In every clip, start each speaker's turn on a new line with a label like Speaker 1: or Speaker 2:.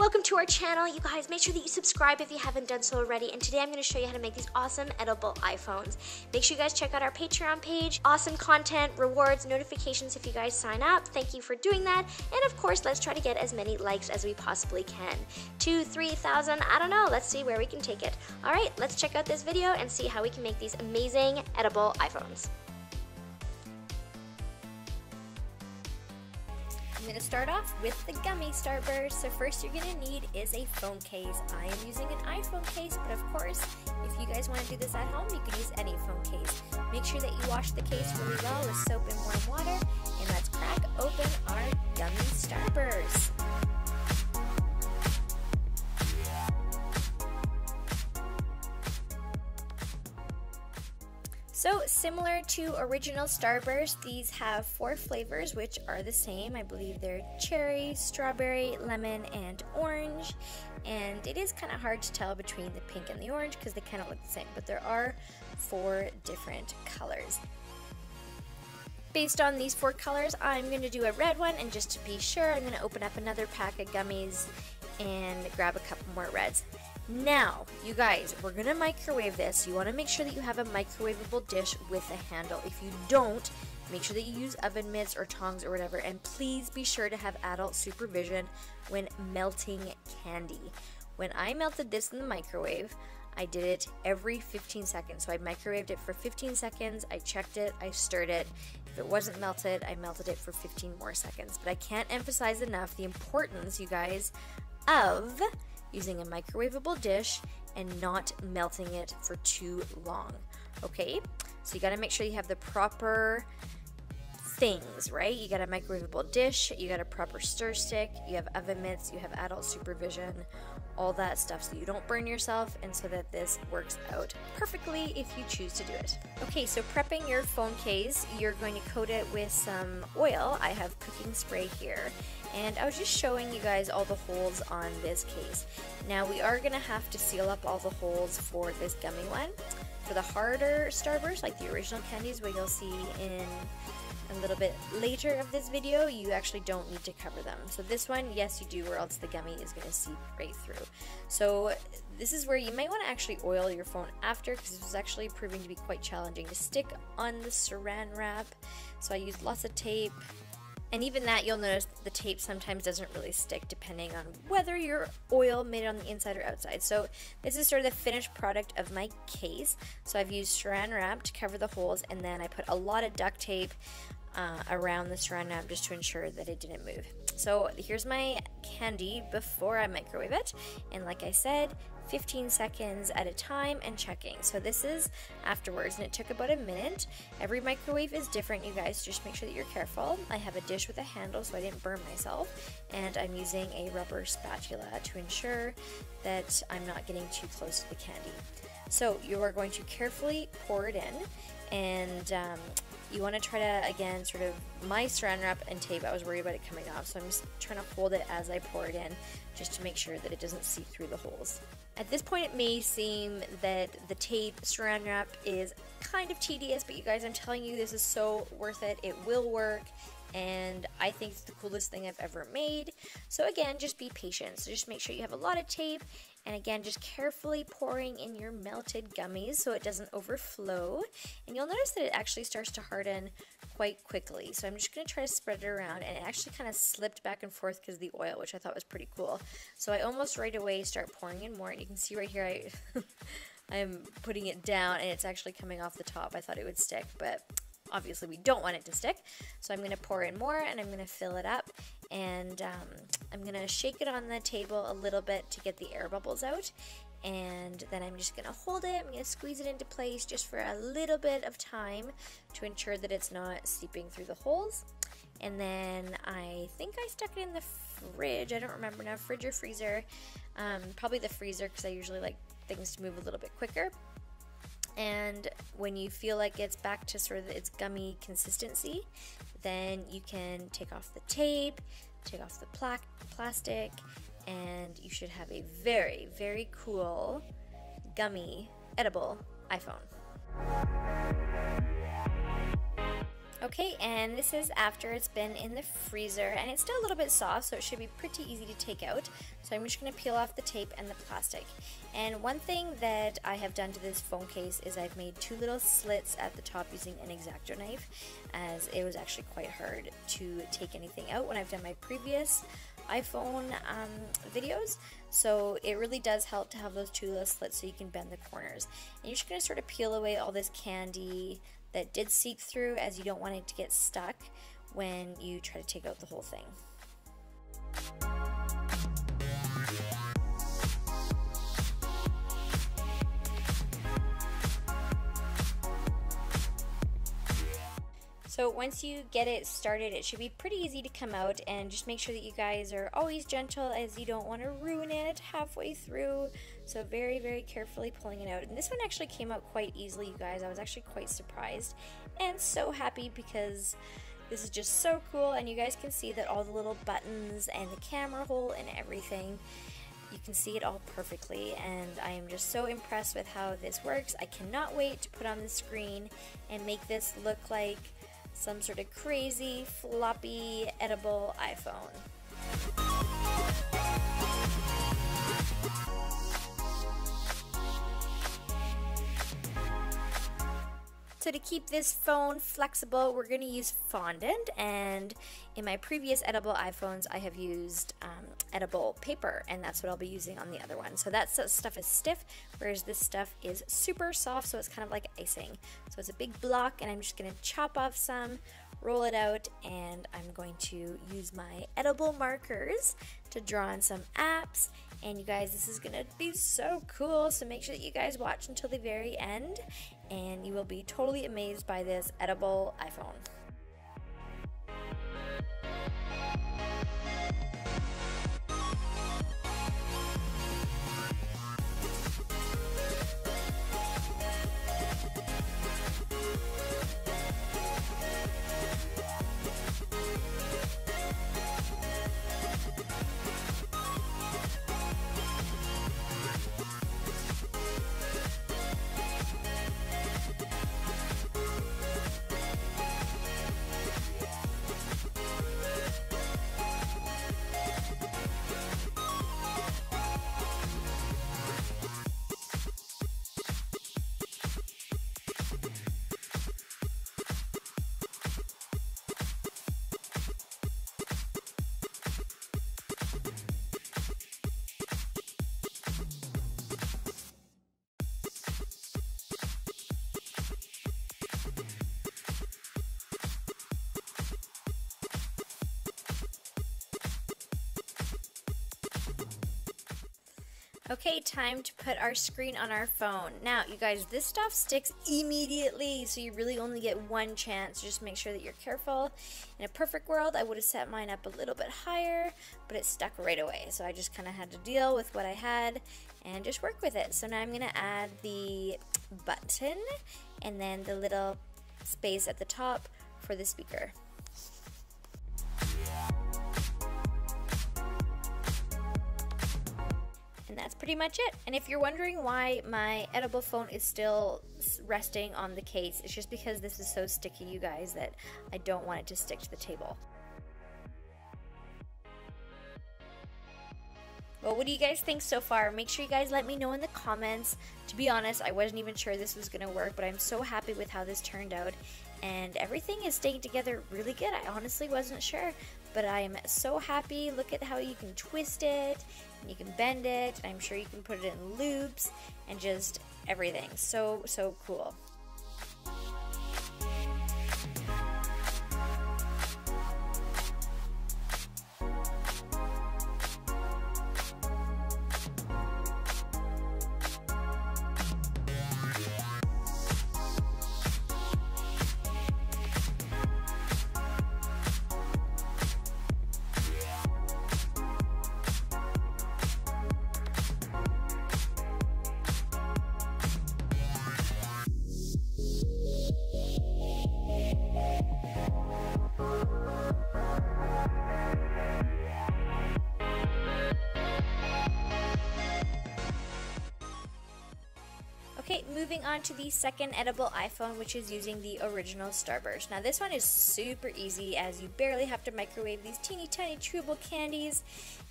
Speaker 1: Welcome to our channel. You guys, make sure that you subscribe if you haven't done so already. And today I'm going to show you how to make these awesome edible iPhones. Make sure you guys check out our Patreon page. Awesome content, rewards, notifications if you guys sign up. Thank you for doing that. And of course, let's try to get as many likes as we possibly can. 2,000, 3,000, I don't know. Let's see where we can take it. All right, let's check out this video and see how we can make these amazing edible iPhones. I'm going to start off with the gummy starburst. So first you're going to need is a phone case. I am using an iPhone case, but of course, if you guys want to do this at home, you can use any phone case. Make sure that you wash the case really well with soap and warm water, and let's crack open our gummy starburst. So similar to original Starburst, these have 4 flavors which are the same. I believe they're cherry, strawberry, lemon, and orange. And it is kind of hard to tell between the pink and the orange because they kind of look the same, but there are 4 different colors. Based on these 4 colors, I'm going to do a red one, and just to be sure, I'm going to open up another pack of gummies and grab a couple more reds. Now, you guys, we're going to microwave this. You want to make sure that you have a microwavable dish with a handle. If you don't, make sure that you use oven mitts or tongs or whatever, and please be sure to have adult supervision when melting candy. When I melted this in the microwave, I did it every 15 seconds. So I microwaved it for 15 seconds, I checked it, I stirred it. If it wasn't melted, I melted it for 15 more seconds. But I can't emphasize enough the importance, you guys, of using a microwavable dish and not melting it for too long. Okay, so you got to make sure you have the proper things, right? You got a microwavable dish, you got a proper stir stick, you have oven mitts, you have adult supervision, all that stuff, so you don't burn yourself and so that this works out perfectly if you choose to do it. Okay, so prepping your phone case, you're going to coat it with some oil. I have cooking spray here, and I was just showing you guys all the holes on this case. Now we are going to have to seal up all the holes for this gummy one. For the harder Starburst, like the original candies, what you'll see in a little bit later of this video, you actually don't need to cover them. So this one, yes you do, or else the gummy is going to seep right through. So this is where you might want to actually oil your phone after, because this was actually proving to be quite challenging to stick on the saran wrap. So I used lots of tape. And even that, you'll notice the tape sometimes doesn't really stick depending on whether your oil made it on the inside or outside. So this is sort of the finished product of my case. So I've used saran wrap to cover the holes, and then I put a lot of duct tape around the saran wrap just to ensure that it didn't move. So here's my candy before I microwave it, and like I said, 15 seconds at a time and checking. So this is afterwards, and it took about a minute. Every microwave is different, you guys, just make sure that you're careful. I have a dish with a handle so I didn't burn myself, and I'm using a rubber spatula to ensure that I'm not getting too close to the candy. So you are going to carefully pour it in, and you want to try to, again, sort of, my saran wrap and tape, I was worried about it coming off, so I'm just trying to hold it as I pour it in, just to make sure that it doesn't seep through the holes. At this point, it may seem that the tape saran wrap is kind of tedious, but you guys, I'm telling you, this is so worth it. It will work, and I think it's the coolest thing I've ever made. So again, just be patient. So just make sure you have a lot of tape, and again, just carefully pouring in your melted gummies so it doesn't overflow. And you'll notice that it actually starts to harden quite quickly. So I'm just going to try to spread it around, and it actually kind of slipped back and forth because of the oil, which I thought was pretty cool. So I almost right away start pouring in more, and you can see right here I'm putting it down, and it's actually coming off the top. I thought it would stick, but obviously we don't want it to stick. So I'm going to pour in more, and I'm going to fill it up, and I'm going to shake it on the table a little bit to get the air bubbles out, and then I'm just going to hold it. I'm going to squeeze it into place just for a little bit of time to ensure that it's not seeping through the holes. And then I think I stuck it in the fridge. I don't remember now, fridge or freezer. Probably the freezer, because I usually like things to move a little bit quicker. And when you feel like it's back to sort of its gummy consistency, then you can take off the tape, take off the plastic, and you should have a very, very cool gummy edible iPhone. Okay, and this is after it's been in the freezer, and it's still a little bit soft, so it should be pretty easy to take out. So I'm just going to peel off the tape and the plastic. And one thing that I have done to this phone case is I've made 2 little slits at the top using an X-Acto knife, as it was actually quite hard to take anything out when I've done my previous iPhone videos. So it really does help to have those 2 little slits so you can bend the corners. And you're just going to sort of peel away all this candy that did seep through, as you don't want it to get stuck when you try to take out the whole thing. So once you get it started, it should be pretty easy to come out, and just make sure that you guys are always gentle, as you don't want to ruin it halfway through. So very, very carefully pulling it out. And this one actually came out quite easily, you guys. I was actually quite surprised and so happy, because this is just so cool, and you guys can see that all the little buttons and the camera hole and everything, you can see it all perfectly, and I am just so impressed with how this works. I cannot wait to put on the screen and make this look like some sort of crazy, floppy, edible iPhone. So to keep this phone flexible, we're going to use fondant, and in my previous edible iPhones I have used edible paper, and that's what I'll be using on the other one. So that stuff is stiff, whereas this stuff is super soft, so it's kind of like icing. So it's a big block, and I'm just going to chop off some, roll it out, and I'm going to use my edible markers to draw on some apps. And you guys, this is gonna be so cool, so make sure that you guys watch until the very end, and you will be totally amazed by this edible iPhone. Okay, time to put our screen on our phone. Now, you guys, this stuff sticks immediately, so you really only get one chance. Just make sure that you're careful. In a perfect world, I would have set mine up a little bit higher, but it stuck right away. So I just kind of had to deal with what I had and just work with it. So now I'm going to add the button and then the little space at the top for the speaker. And that's pretty much it. And if you're wondering why my edible phone is still resting on the case, it's just because this is so sticky, you guys, that I don't want it to stick to the table. Well, what do you guys think so far? Make sure you guys let me know in the comments. To be honest, I wasn't even sure this was gonna work, but I'm so happy with how this turned out. And everything is staying together really good. I honestly wasn't sure, but I am so happy. Look at how you can twist it, and you can bend it, and I'm sure you can put it in loops, and just everything. So, so cool. Okay, moving on to the second edible iPhone, which is using the original Starburst. Now this one is super easy, as you barely have to microwave these teeny tiny chewable candies,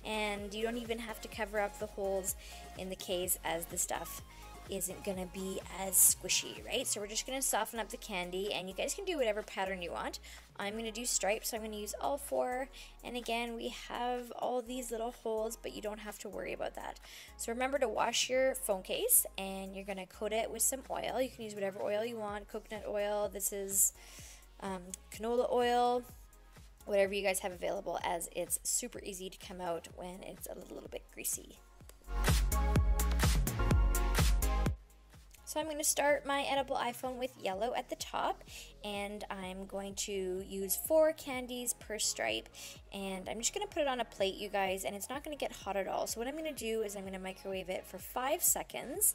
Speaker 1: and you don't even have to cover up the holes in the case, as the stuff isn't gonna be as squishy, right? So we're just gonna soften up the candy, and you guys can do whatever pattern you want. I'm gonna do stripes, so I'm gonna use all 4, and again, we have all these little holes, but you don't have to worry about that. So remember to wash your phone case, and you're gonna coat it with some oil. You can use whatever oil you want, coconut oil, this is canola oil, whatever you guys have available, as it's super easy to come out when it's a little bit greasy. So I'm going to start my edible iPhone with yellow at the top, and I'm going to use 4 candies per stripe, and I'm just going to put it on a plate, you guys, and it's not going to get hot at all. So what I'm going to do is I'm going to microwave it for 5 seconds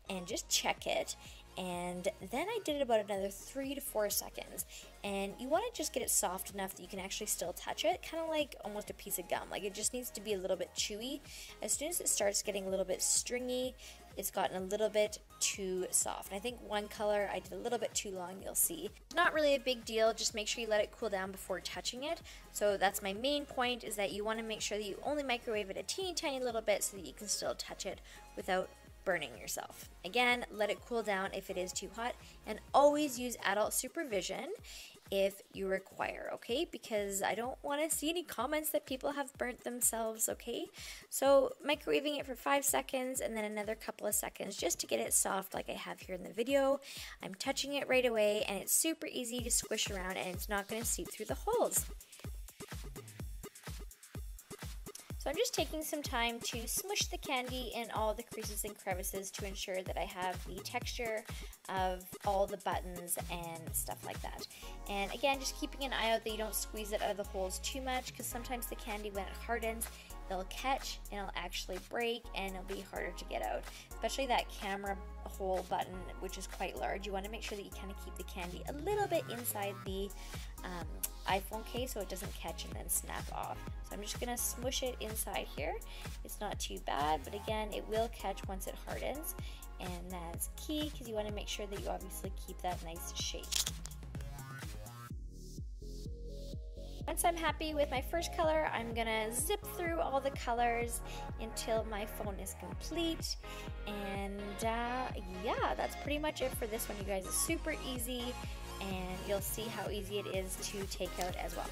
Speaker 1: and just check it, and then I did it about another 3 to 4 seconds, and you want to just get it soft enough that you can actually still touch it, kind of like almost a piece of gum. Like, it just needs to be a little bit chewy. As soon as it starts getting a little bit stringy, it's gotten a little bit too soft. I think one color I did a little bit too long, you'll see. Not really a big deal, just make sure you let it cool down before touching it. So that's my main point, is that you want to make sure that you only microwave it a teeny tiny little bit so that you can still touch it without burning yourself. Again, let it cool down if it is too hot, and always use adult supervision if you require, okay? Because I don't want to see any comments that people have burnt themselves, okay? So microwaving it for 5 seconds and then another couple of seconds just to get it soft like I have here in the video. I'm touching it right away, and it's super easy to squish around, and it's not going to seep through the holes. So I'm just taking some time to smush the candy in all the creases and crevices to ensure that I have the texture of all the buttons and stuff like that. And again, just keeping an eye out that you don't squeeze it out of the holes too much, because sometimes the candy, when it hardens, it'll catch and it'll actually break, and it'll be harder to get out. Especially that camera hole button, which is quite large. You want to make sure that you kind of keep the candy a little bit inside the iPhone case so it doesn't catch and then snap off. So I'm just going to smush it inside here. It's not too bad, but again, it will catch once it hardens, and that's key because you want to make sure that you obviously keep that nice shape. Once I'm happy with my first color, I'm gonna zip through all the colors until my phone is complete. And yeah, that's pretty much it for this one, you guys. It's super easy, and you'll see how easy it is to take out as well.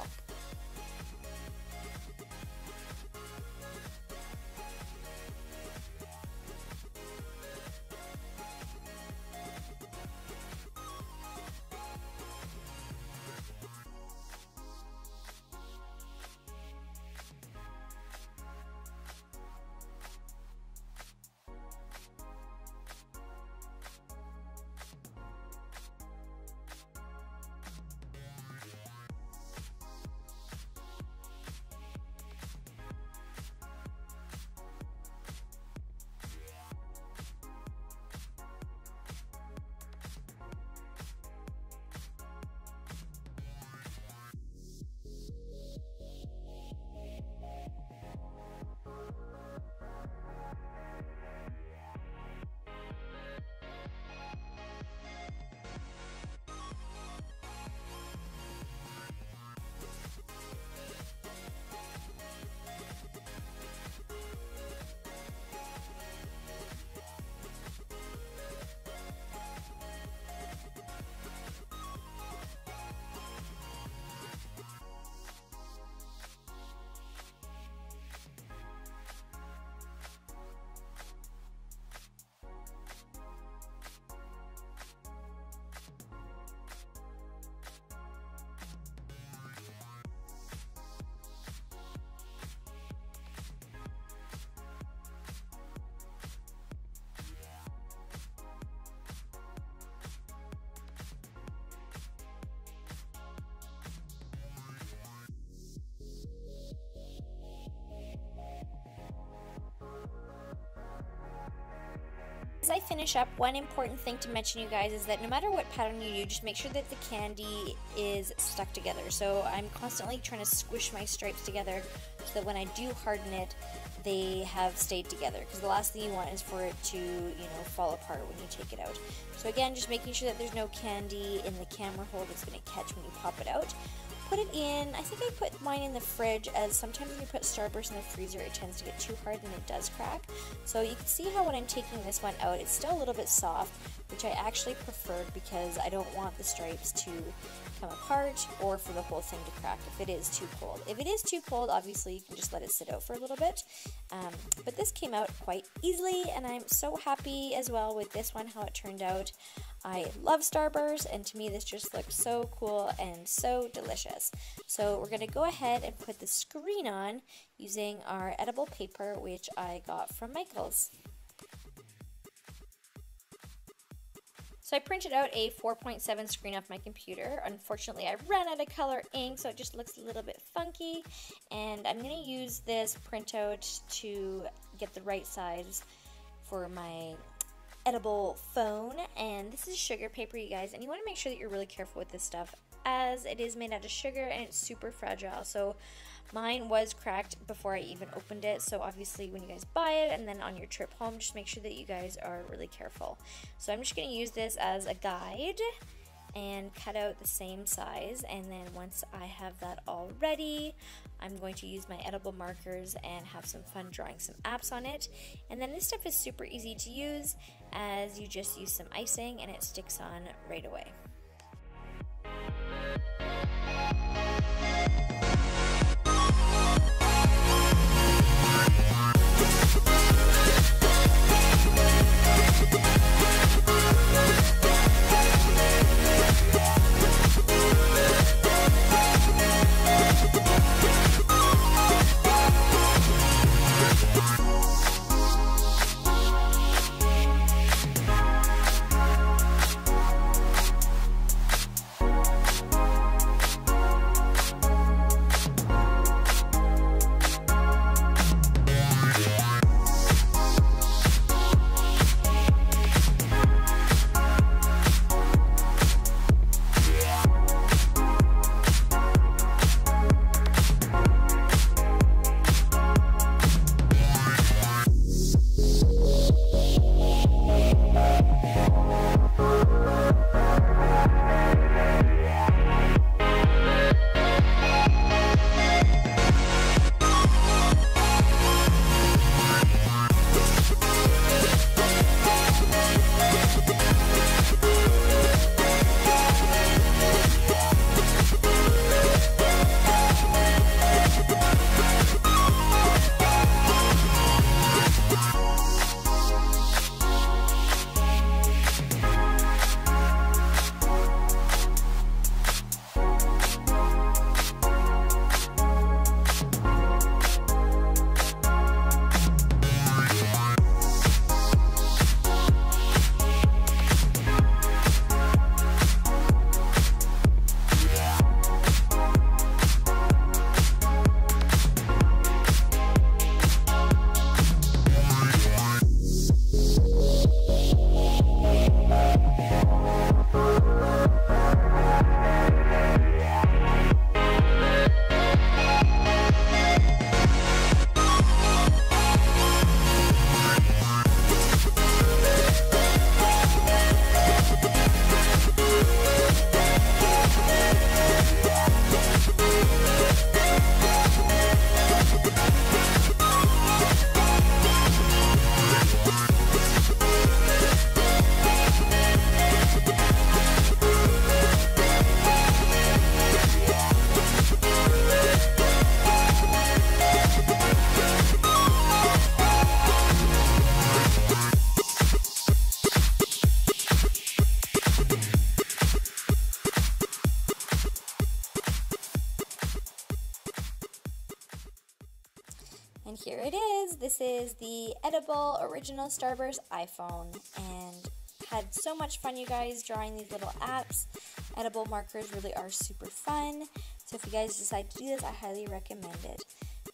Speaker 1: as I finish up, one important thing to mention, you guys, is that no matter what pattern you do, just make sure that the candy is stuck together. So I'm constantly trying to squish my stripes together so that when I do harden it, they have stayed together, because the last thing you want is for it to, fall apart when you take it out. So again, just making sure that there's no candy in the camera hole that's going to catch when you pop it out. Put it in, I think I put mine in the fridge, as sometimes when you put starbursts in the freezer it tends to get too hard and it does crack. So you can see how when I'm taking this one out, it's still a little bit soft, which I actually preferred because I don't want the stripes to come apart or for the whole thing to crack if it is too cold. If it is too cold, obviously you can just let it sit out for a little bit. But this came out quite easily, and I'm so happy as well with this one, how it turned out. I love starbursts, and to me this just looks so cool and so delicious. So we're going to go ahead and put the screen on using our edible paper, which I got from Michael's. So I printed out a 4.7 screen off my computer. Unfortunately, I ran out of color ink, so it just looks a little bit funky. And I'm going to use this printout to get the right size for my edible phone. And this is sugar paper, you guys. And you want to make sure that you're really careful with this stuff, as it is made out of sugar and it's super fragile. So mine was cracked before I even opened it, so obviously when you guys buy it and then on your trip home, just make sure that you guys are really careful. So I'm just going to use this as a guide and cut out the same size, and then once I have that all ready, I'm going to use my edible markers and have some fun drawing some apps on it. And then this stuff is super easy to use, as you just use some icing and it sticks on right away. And here it is. This is the edible original Starburst iPhone, and had so much fun, you guys, drawing these little apps. Edible markers really are super fun, so if you guys decide to do this, I highly recommend it.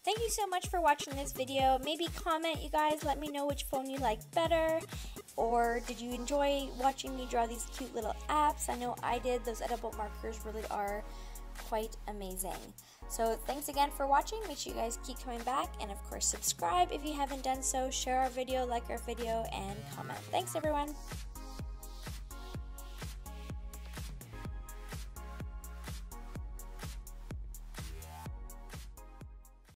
Speaker 1: Thank you so much for watching this video. Maybe comment, you guys, let me know which phone you like better. Or did you enjoy watching me draw these cute little apps? I know I did. Those edible markers really are quite amazing. So thanks again for watching. Make sure you guys keep coming back, and of course subscribe if you haven't done so, share our video, like our video, and comment. Thanks everyone.